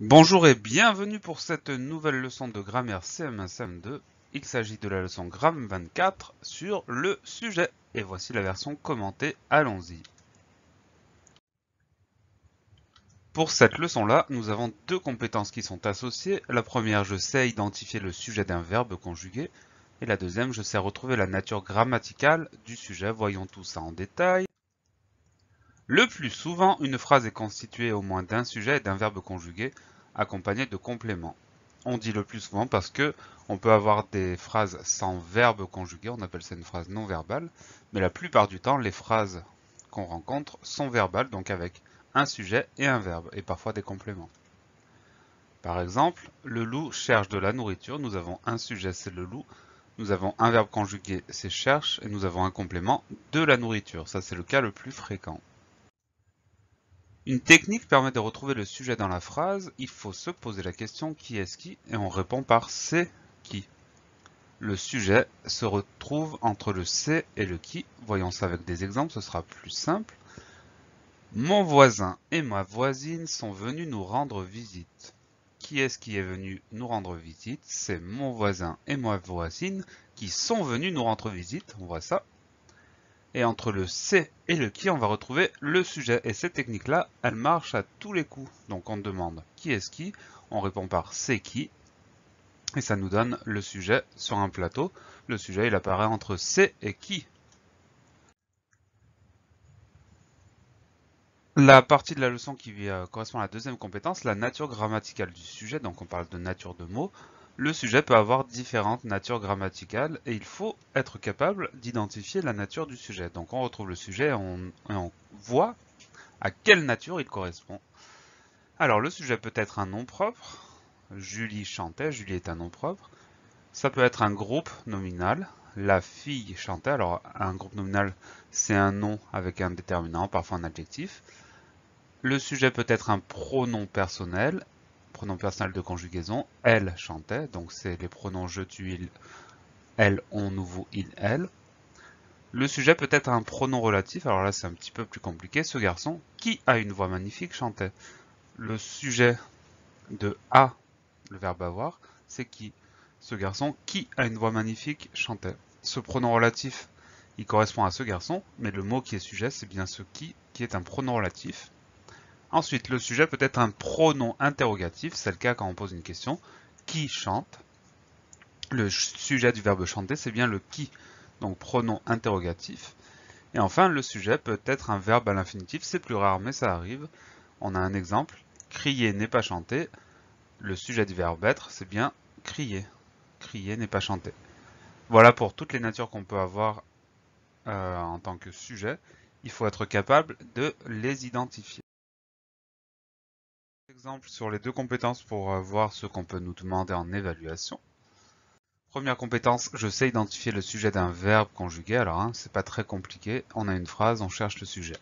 Bonjour et bienvenue pour cette nouvelle leçon de grammaire CM1 CM2. Il s'agit de la leçon Gram 24 sur le sujet. Et voici la version commentée, allons-y. Pour cette leçon-là, nous avons deux compétences qui sont associées. La première, je sais identifier le sujet d'un verbe conjugué. Et la deuxième, je sais retrouver la nature grammaticale du sujet. Voyons tout ça en détail. Le plus souvent, une phrase est constituée au moins d'un sujet et d'un verbe conjugué, accompagné de compléments. On dit le plus souvent parce que on peut avoir des phrases sans verbe conjugué, on appelle ça une phrase non verbale, mais la plupart du temps, les phrases qu'on rencontre sont verbales, donc avec un sujet et un verbe, et parfois des compléments. Par exemple, le loup cherche de la nourriture, nous avons un sujet, c'est le loup, nous avons un verbe conjugué, c'est cherche, et nous avons un complément, de la nourriture. Ça, c'est le cas le plus fréquent. Une technique permet de retrouver le sujet dans la phrase. Il faut se poser la question qui est-ce qui et on répond par c'est qui. Le sujet se retrouve entre le c'est et le qui. Voyons ça avec des exemples, ce sera plus simple. Mon voisin et ma voisine sont venus nous rendre visite. Qui est-ce qui est venu nous rendre visite? C'est mon voisin et ma voisine qui sont venus nous rendre visite. On voit ça. Et entre le c'est et le qui, on va retrouver le sujet. Et cette technique-là, elle marche à tous les coups. Donc on demande qui est-ce qui, on répond par c'est qui, et ça nous donne le sujet sur un plateau. Le sujet, il apparaît entre c'est et qui. La partie de la leçon qui correspond à la deuxième compétence, la nature grammaticale du sujet, donc on parle de nature de mots. Le sujet peut avoir différentes natures grammaticales et il faut être capable d'identifier la nature du sujet. Donc on retrouve le sujet et on voit à quelle nature il correspond. Alors le sujet peut être un nom propre. Julie chantait, Julie est un nom propre. Ça peut être un groupe nominal. La fille chantait. Alors un groupe nominal, c'est un nom avec un déterminant, parfois un adjectif. Le sujet peut être un pronom personnel de conjugaison. Elle chantait, donc c'est les pronoms je, tu, il, elle, on, nous, vous, il, elle. Le sujet peut être un pronom relatif, alors là c'est un petit peu plus compliqué. Ce garçon, qui a une voix magnifique, chantait. Le sujet de a, le verbe avoir, c'est qui. Ce garçon qui a une voix magnifique chantait. Ce pronom relatif, il correspond à ce garçon, mais le mot qui est sujet, c'est bien ce qui est un pronom relatif. Ensuite, le sujet peut être un pronom interrogatif, c'est le cas quand on pose une question. Qui chante? Le sujet du verbe chanter, c'est bien le qui, donc pronom interrogatif. Et enfin, le sujet peut être un verbe à l'infinitif, c'est plus rare, mais ça arrive. On a un exemple. Crier n'est pas chanter. Le sujet du verbe être, c'est bien crier. Crier n'est pas chanter. Voilà pour toutes les natures qu'on peut avoir en tant que sujet. Il faut être capable de les identifier. Exemple sur les deux compétences pour voir ce qu'on peut nous demander en évaluation. Première compétence, je sais identifier le sujet d'un verbe conjugué. Alors, c'est pas très compliqué. On a une phrase, on cherche le sujet.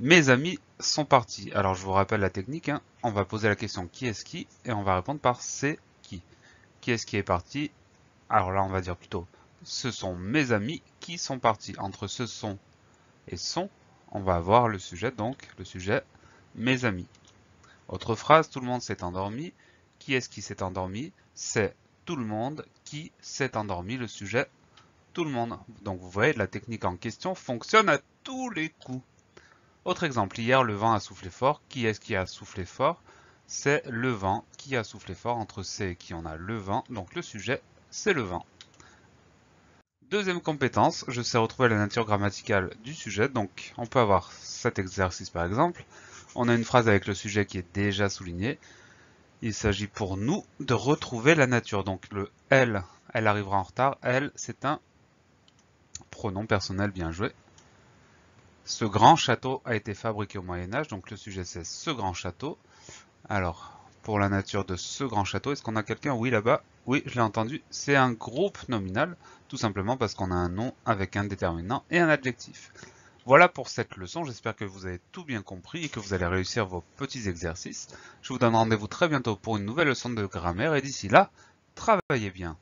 Mes amis sont partis. Alors, je vous rappelle la technique. On va poser la question qui est-ce qui et on va répondre par c'est qui. Qui est-ce qui est parti? Alors là, on va dire plutôt ce sont mes amis qui sont partis. Entre ce sont et sont, on va avoir le sujet, donc le sujet mes amis. Autre phrase, tout le monde s'est endormi. Qui est-ce qui s'est endormi? C'est tout le monde qui s'est endormi. Le sujet, tout le monde. Donc vous voyez, la technique en question fonctionne à tous les coups. Autre exemple, hier le vent a soufflé fort. Qui est-ce qui a soufflé fort? C'est le vent qui a soufflé fort. Entre c'est et qui on a le vent. Donc le sujet, c'est le vent. Deuxième compétence, je sais retrouver la nature grammaticale du sujet. Donc on peut avoir cet exercice par exemple. On a une phrase avec le sujet qui est déjà souligné. Il s'agit pour nous de retrouver la nature. Donc le elle arrivera en retard. Elle, c'est un pronom personnel, bien joué. Ce grand château a été fabriqué au Moyen-Âge. Donc le sujet, c'est ce grand château. Alors, pour la nature de ce grand château, est-ce qu'on a quelqu'un? Oui, là-bas. Oui, je l'ai entendu. C'est un groupe nominal, tout simplement parce qu'on a un nom avec un déterminant et un adjectif. Voilà pour cette leçon, j'espère que vous avez tout bien compris et que vous allez réussir vos petits exercices. Je vous donne rendez-vous très bientôt pour une nouvelle leçon de grammaire et d'ici là, travaillez bien.